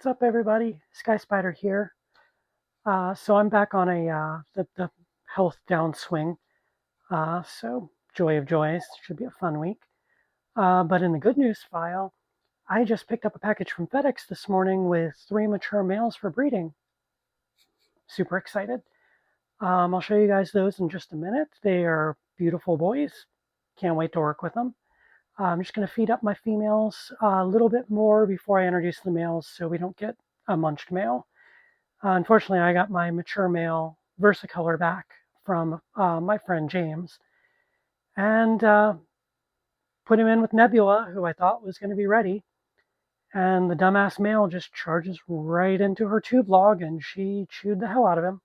What's up, everybody? Sky Spider here. So I'm back on the health downswing. So joy of joys, should be a fun week. But in the good news file, I just picked up a package from FedEx this morning with 3 mature males for breeding. Super excited. I'll show you guys those in just a minute. They are beautiful boys. Can't wait to work with them. I'm just going to feed up my females a little bit more before I introduce the males so we don't get a munched male. Unfortunately, I got my mature male versicolor back from my friend James and put him in with Nebula, who I thought was going to be ready. And the dumbass male just charges right into her tube log and she chewed the hell out of him.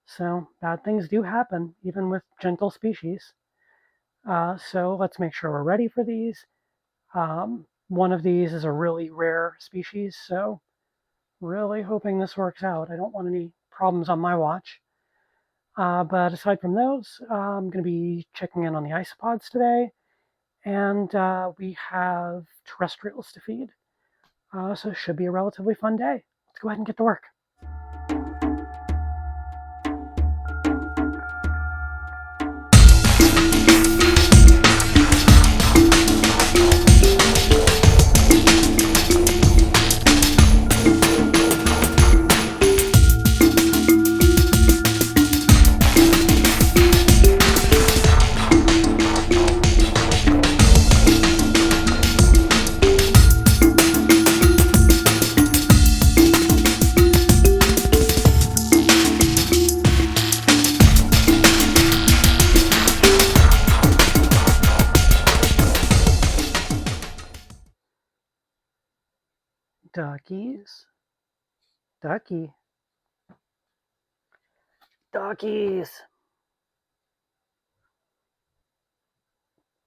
So bad things do happen, even with gentle species. So let's make sure we're ready for these. One of these is a really rare species, so really hoping this works out. I don't want any problems on my watch. But aside from those, I'm going to be checking in on the isopods today, and we have terrestrials to feed. So it should be a relatively fun day. Let's go ahead and get to work. Duckies. Ducky. Duckies.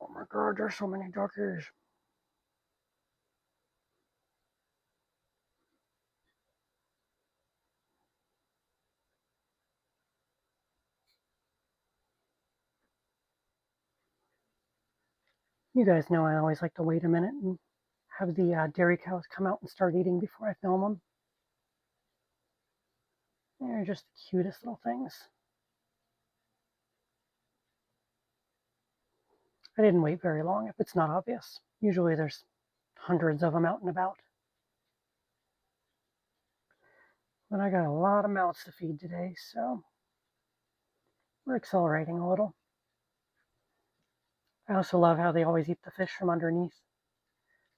Oh my god, there's so many duckies. You guys know I always like to wait a minute and have the dairy cows come out and start eating before I film them. They're just the cutest little things. I didn't wait very long if it's not obvious. Usually there's hundreds of them out and about. But I got a lot of mouths to feed today, so we're accelerating a little. I also love how they always eat the fish from underneath.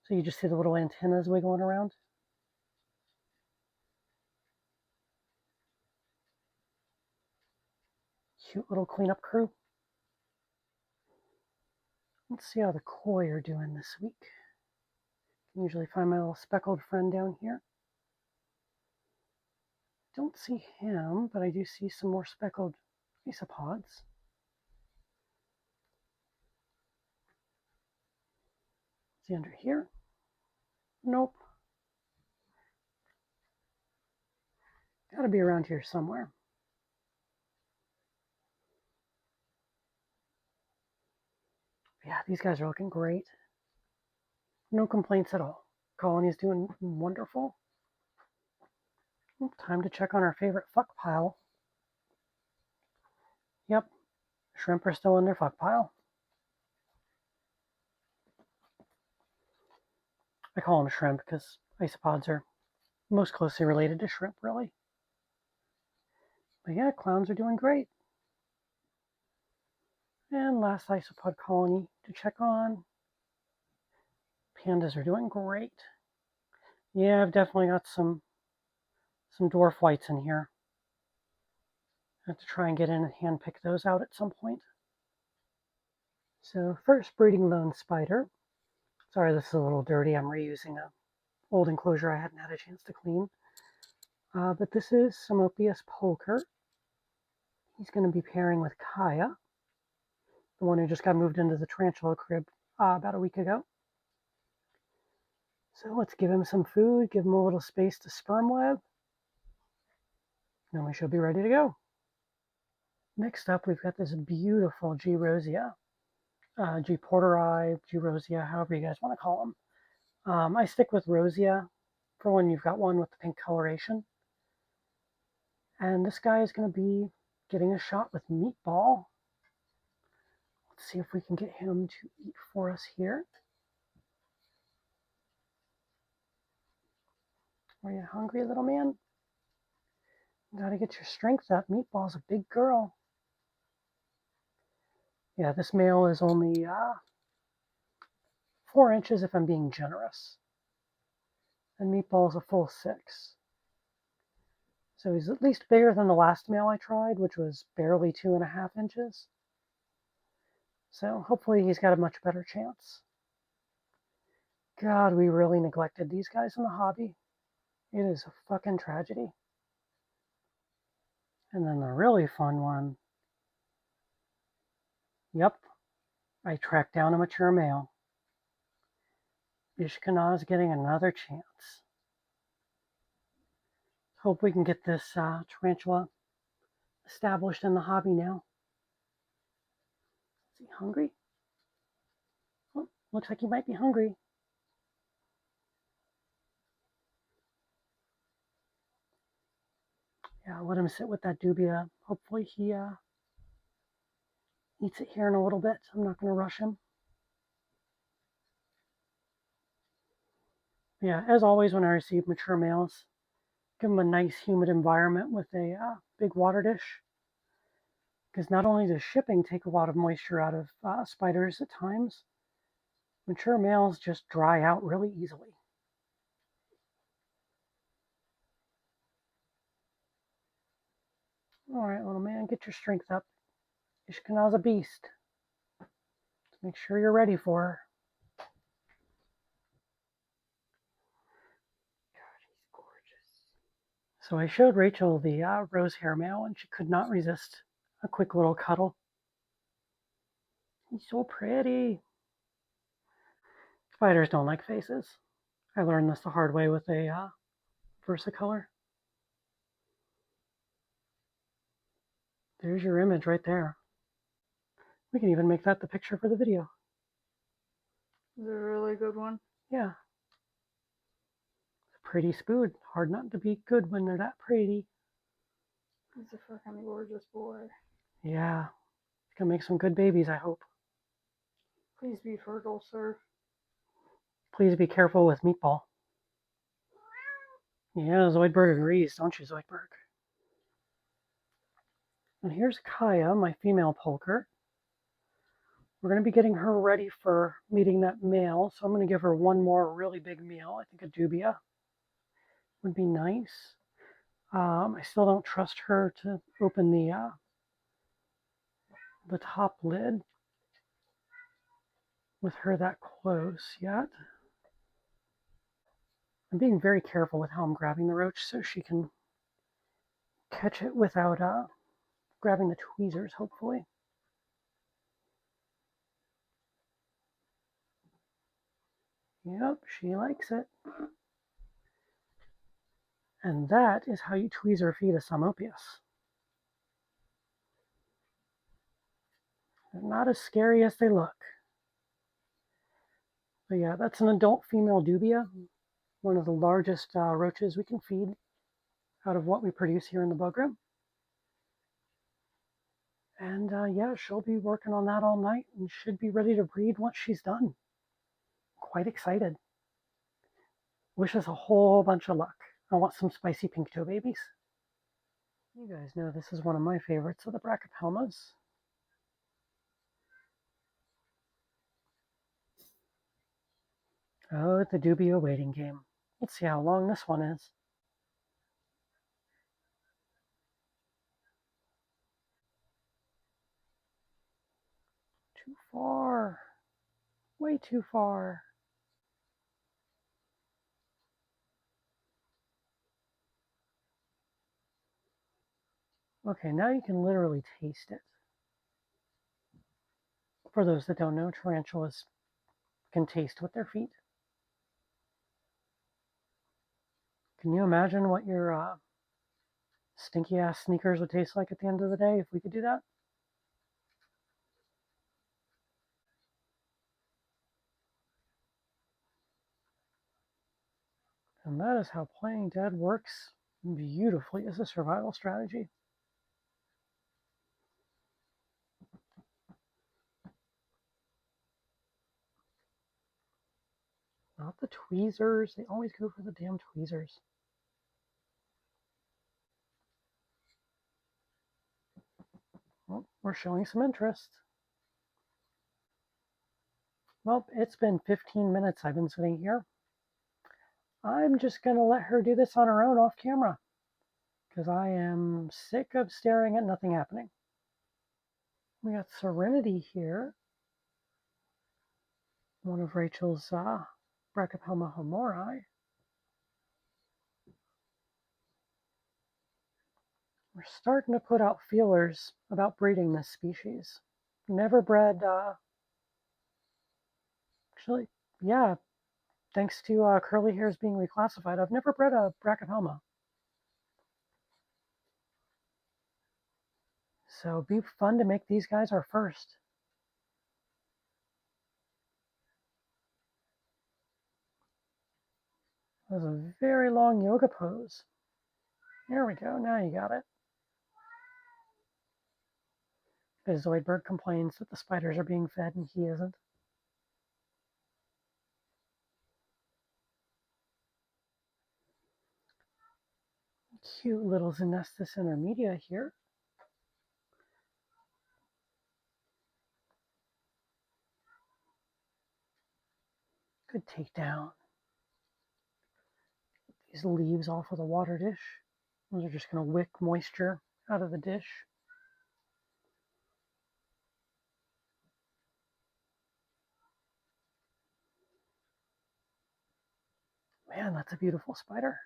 So you just see the little antennas wiggling around. Cute little cleanup crew. Let's see how the koi are doing this week. I can usually find my little speckled friend down here. Don't see him, but I do see some more speckled isopods. Is he under here? Nope. Gotta be around here somewhere. Yeah, these guys are looking great. No complaints at all. Colony's doing wonderful. Time to check on our favorite fuck pile. Yep, shrimp are still in their fuck pile. I call them shrimp because isopods are most closely related to shrimp, really. But yeah, clowns are doing great. And last isopod colony to check on. Pandas are doing great. Yeah, I've definitely got some dwarf whites in here. I have to try and get in and hand pick those out at some point. So first, breeding lone spider. Sorry, this is a little dirty. I'm reusing an old enclosure I hadn't had a chance to clean. But this is Psalmopeous pulcher. He's going to be pairing with Kaya, the one who just got moved into the tarantula crib about a week ago. So let's give him some food, give him a little space to sperm web, and we should be ready to go. Next up, we've got this beautiful G. rosea, G. porteri, G. rosea, however you guys want to call them. I stick with rosea for when you've got one with the pink coloration. And this guy is going to be getting a shot with Meatball. Let's see if we can get him to eat for us here. Are you hungry, little man? Gotta get your strength up. Meatball's a big girl. Yeah, this male is only 4 inches if I'm being generous. And Meatball's a full 6. So he's at least bigger than the last male I tried, which was barely 2.5 inches. So hopefully he's got a much better chance. God, we really neglected these guys in the hobby. It is a fucking tragedy. And then the really fun one. Yep, I tracked down a mature male. Ishkanah's getting another chance. Hope we can get this tarantula established in the hobby now. Is he hungry? Oh, looks like he might be hungry. Yeah, let him sit with that dubia. Hopefully he eats it here in a little bit. I'm not going to rush him. Yeah, as always, when I receive mature males, give them a nice humid environment with a big water dish. Because not only does shipping take a lot of moisture out of spiders at times, mature males just dry out really easily. All right, little man, get your strength up. Ishkanah's a beast. Let's make sure you're ready for her. God, he's gorgeous. So I showed Rachel the rose hair male, and she could not resist a quick little cuddle. He's so pretty. Spiders don't like faces. I learned this the hard way with a Versacolor. There's your image right there. We can even make that the picture for the video. Is it a really good one? Yeah. It's a pretty spood. Hard not to be good when they're that pretty. He's a fucking gorgeous boy. Yeah. He's gonna make some good babies, I hope. Please be fertile, sir. Please be careful with Meatball. Yeah, Zoidberg agrees, don't you, Zoidberg? And here's Kaya, my female pulcher. We're going to be getting her ready for meeting that male, so I'm going to give her one more really big meal. I think a dubia would be nice. I still don't trust her to open the top lid with her that close yet. I'm being very careful with how I'm grabbing the roach so she can catch it without grabbing the tweezers, hopefully. Yep, she likes it. And that is how you tweezer feed a Psalmopeous. They're not as scary as they look. But yeah, that's an adult female dubia, one of the largest roaches we can feed out of what we produce here in the bug room. And yeah, she'll be working on that all night and should be ready to breed once she's done. Quite excited. Wish us a whole bunch of luck. I want some spicy pink toe babies. You guys know this is one of my favorites of the Brachypelmas. Oh, the dubia waiting game. Let's see how long this one is. Too far. Way too far. Okay, now you can literally taste it. For those that don't know, tarantulas can taste with their feet. Can you imagine what your stinky ass sneakers would taste like at the end of the day if we could do that? And that is how playing dead works beautifully as a survival strategy. Not the tweezers. They always go for the damn tweezers. Well, we're showing some interest. Well, it's been 15 minutes I've been sitting here. I'm just going to let her do this on her own off camera because I am sick of staring at nothing happening. We got Serenity here, one of Rachel's Brachypelma homori. We're starting to put out feelers about breeding this species. Never bred, actually, yeah, thanks to curly hairs being reclassified, I've never bred a Brachypelma. So it'd be fun to make these guys our first. That was a very long yoga pose. There we go, now you got it. The Zoidberg complains that the spiders are being fed and he isn't. Cute little Xenestus intermedia here. Good takedown. These leaves off of the water dish. Those are just going to wick moisture out of the dish. Man, that's a beautiful spider.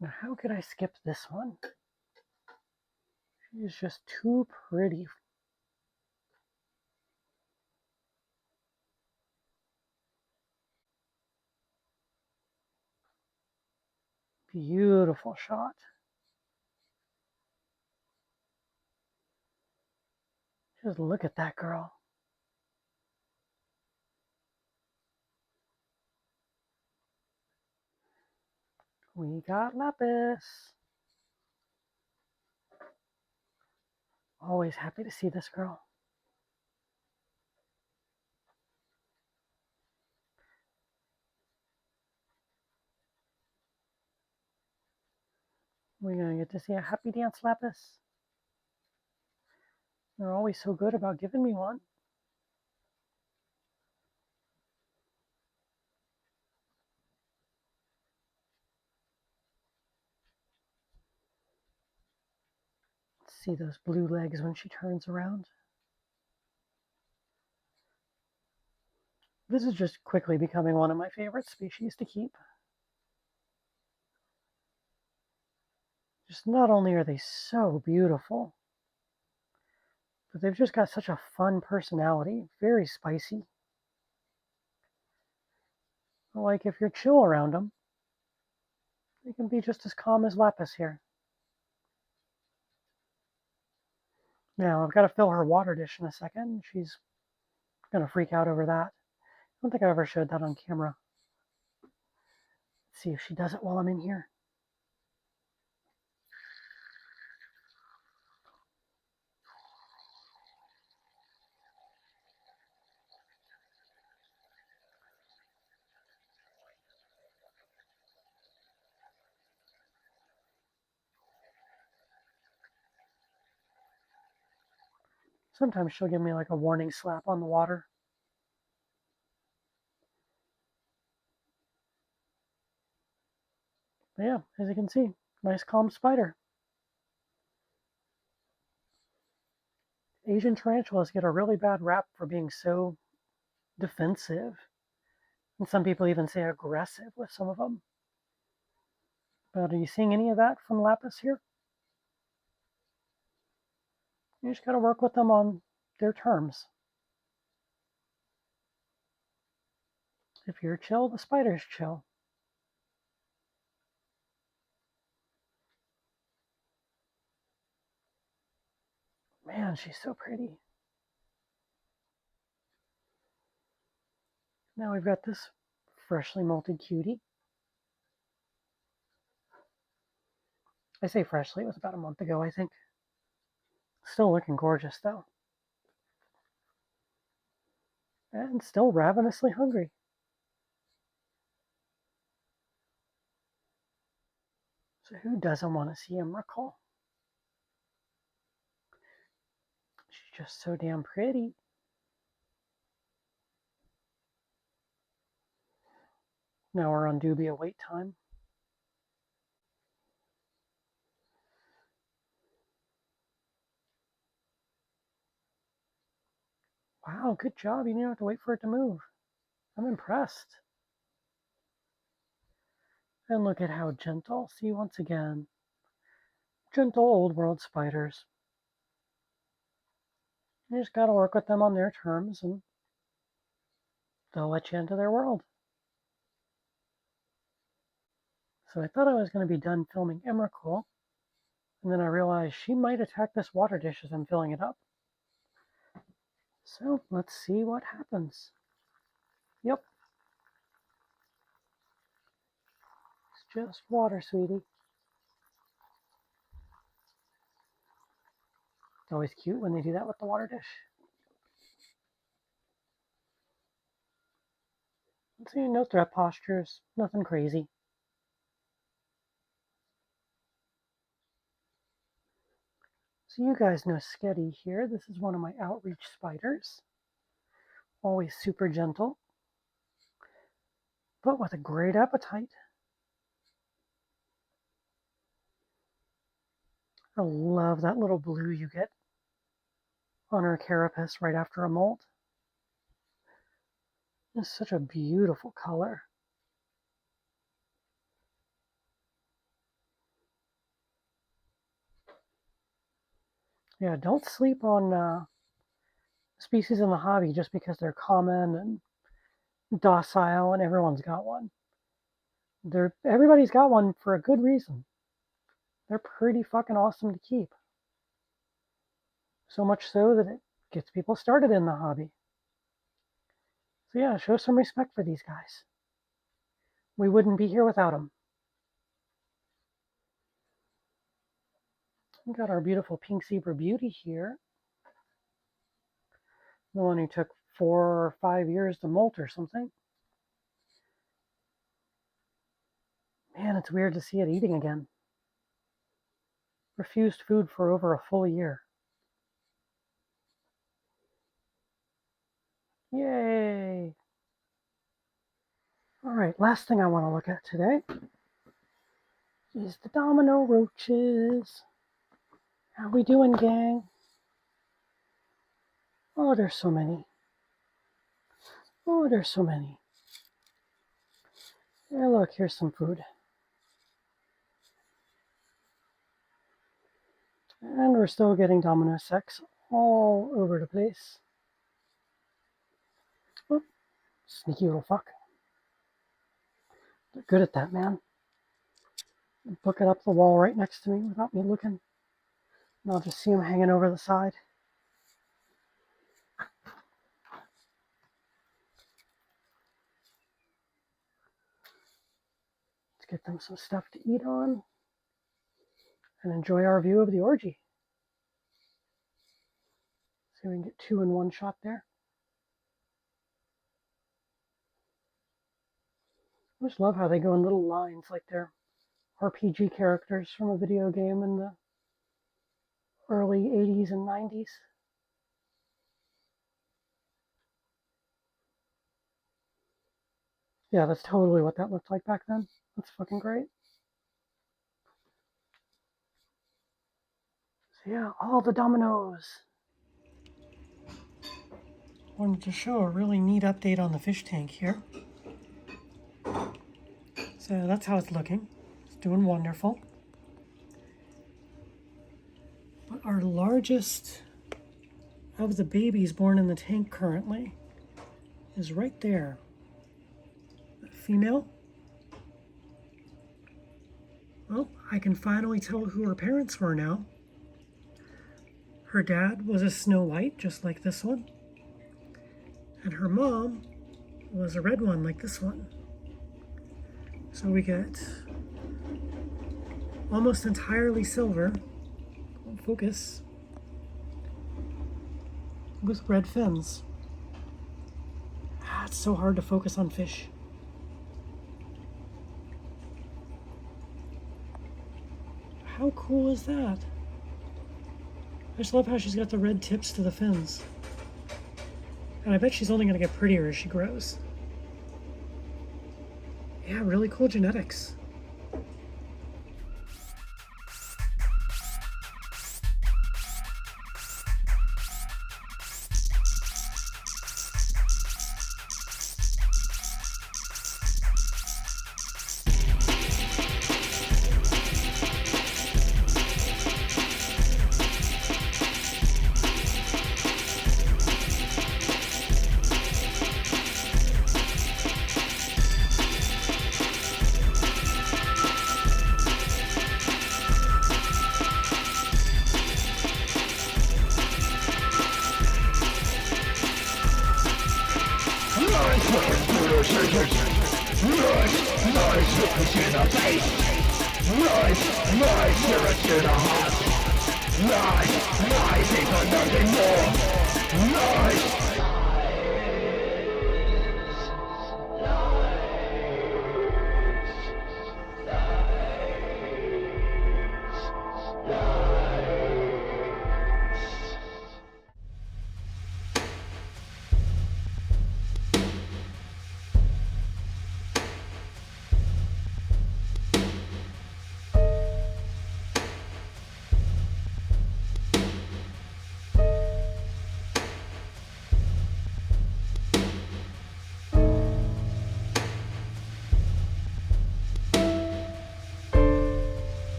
Now, how could I skip this one? She is just too pretty. Beautiful shot. Just look at that girl. We got Lapis. Always happy to see this girl. We're going to get to see a happy dance, Lapis. They're always so good about giving me one. See those blue legs when she turns around. This is just quickly becoming one of my favorite species to keep. Just not only are they so beautiful, but they've just got such a fun personality, very spicy. Like if you're chill around them, they can be just as calm as Lapis here. Now, I've got to fill her water dish in a second. She's going to freak out over that. I don't think I ever showed that on camera. Let's see if she does it while I'm in here. Sometimes she'll give me like a warning slap on the water. But yeah, as you can see, nice calm spider. Asian tarantulas get a really bad rap for being so defensive. And some people even say aggressive with some of them. But are you seeing any of that from Lapis here? You just got to work with them on their terms. If you're chill, the spider's chill. Man, she's so pretty. Now we've got this freshly molted cutie. I say freshly, it was about a month ago, I think. Still looking gorgeous, though. And still ravenously hungry. So who doesn't want to see him recall? She's just so damn pretty. Now we're on dubia wait time. Wow, good job. You didn't have to wait for it to move. I'm impressed. And look at how gentle. See, once again, gentle old world spiders. You just gotta work with them on their terms and they'll let you into their world. So I thought I was going to be done filming Emrakul, and then I realized she might attack this water dish as I'm filling it up. So let's see what happens. Yep. It's just water, sweetie. It's always cute when they do that with the water dish. Let's see, no threat postures, nothing crazy. So you guys know Sketty here. This is one of my outreach spiders. Always super gentle, but with a great appetite. I love that little blue you get on her carapace right after a molt. It's such a beautiful color. Yeah, don't sleep on species in the hobby just because they're common and docile and everyone's got one. Everybody's got one for a good reason. They're pretty fucking awesome to keep. So much so that it gets people started in the hobby. So yeah, show some respect for these guys. We wouldn't be here without them. We got our beautiful pink zebra beauty here. The one who took 4 or 5 years to molt or something. Man, it's weird to see it eating again. Refused food for over a full year. Yay! Alright, last thing I want to look at today is the domino roaches. How we doing, gang? Oh, there's so many. Oh, there's so many. Yeah, look, here's some food. And we're still getting domino sex all over the place. Oh, sneaky little fuck. They're good at that, man. Book it up the wall right next to me without me looking. And I'll just see them hanging over the side. Let's get them some stuff to eat on and enjoy our view of the orgy. See if we can get 2 in 1 shot there. I just love how they go in little lines like they're RPG characters from a video game in the early 80s and 90s. Yeah, that's totally what that looked like back then. That's fucking great. So yeah, all the dominoes. Wanted to show a really neat update on the fish tank here. So that's how it's looking. It's doing wonderful. But our largest of the babies born in the tank currently is right there. A female. Well, I can finally tell who her parents were now. Her dad was a Snow White, just like this one. And her mom was a red one like this one. So we get almost entirely silver. Focus. With red fins. It's so hard to focus on fish. How cool is that? I just love how she's got the red tips to the fins. And I bet she's only going to get prettier as she grows. Yeah, really cool genetics.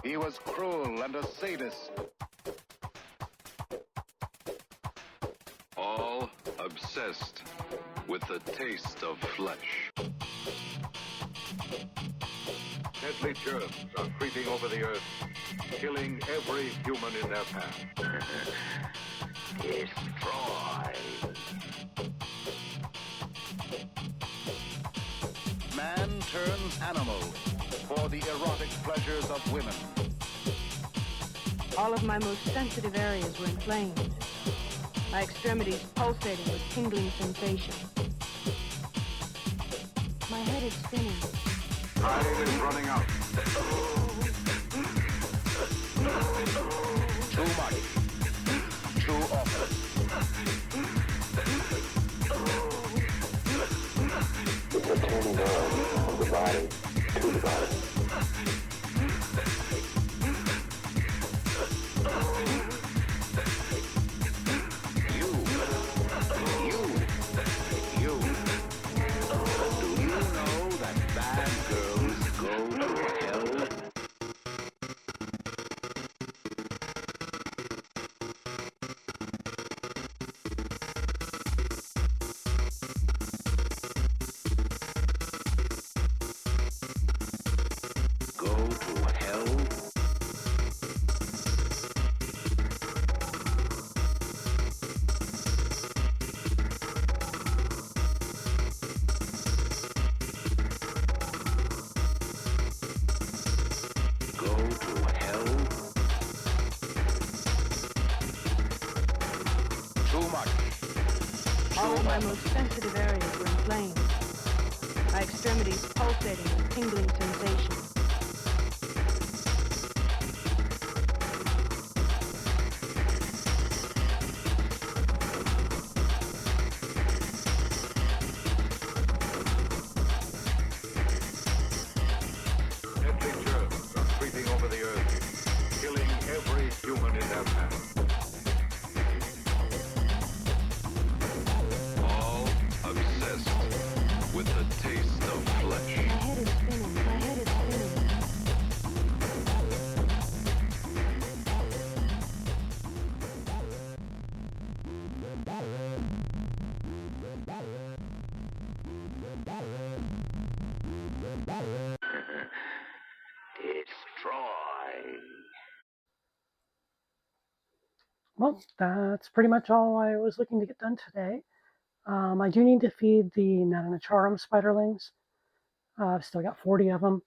He was cruel and a sadist. All obsessed with the taste of flesh. Deadly germs are creeping over the earth, killing every human in their path. Destroy. Man turns animal for the erotic pleasures of women. All of my most sensitive areas were inflamed. My extremities pulsating with tingling sensation. My head is spinning. Time is running out. Too much. Too often. It's a turning on of the body to the body. You. Do you know that bad girls go to hell? Go to hell? Go to hell? Too much. All of my most sensitive areas were inflamed. My extremities pulsating with tingling sensation. Deadly germs are creeping over the earth, killing every human in their path. All obsessed with the taste of flesh. My head is spinning. My head is spinning. Destroy. Well, that's pretty much all I was looking to get done today. I do need to feed the Natanacharum spiderlings. I've still got 40 of them.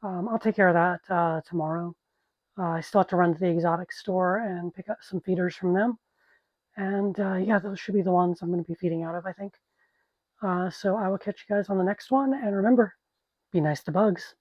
I'll take care of that tomorrow. I still have to run to the exotic store and pick up some feeders from them. And yeah, those should be the ones I'm going to be feeding out of, I think. So I will catch you guys on the next one. And remember, be nice to bugs.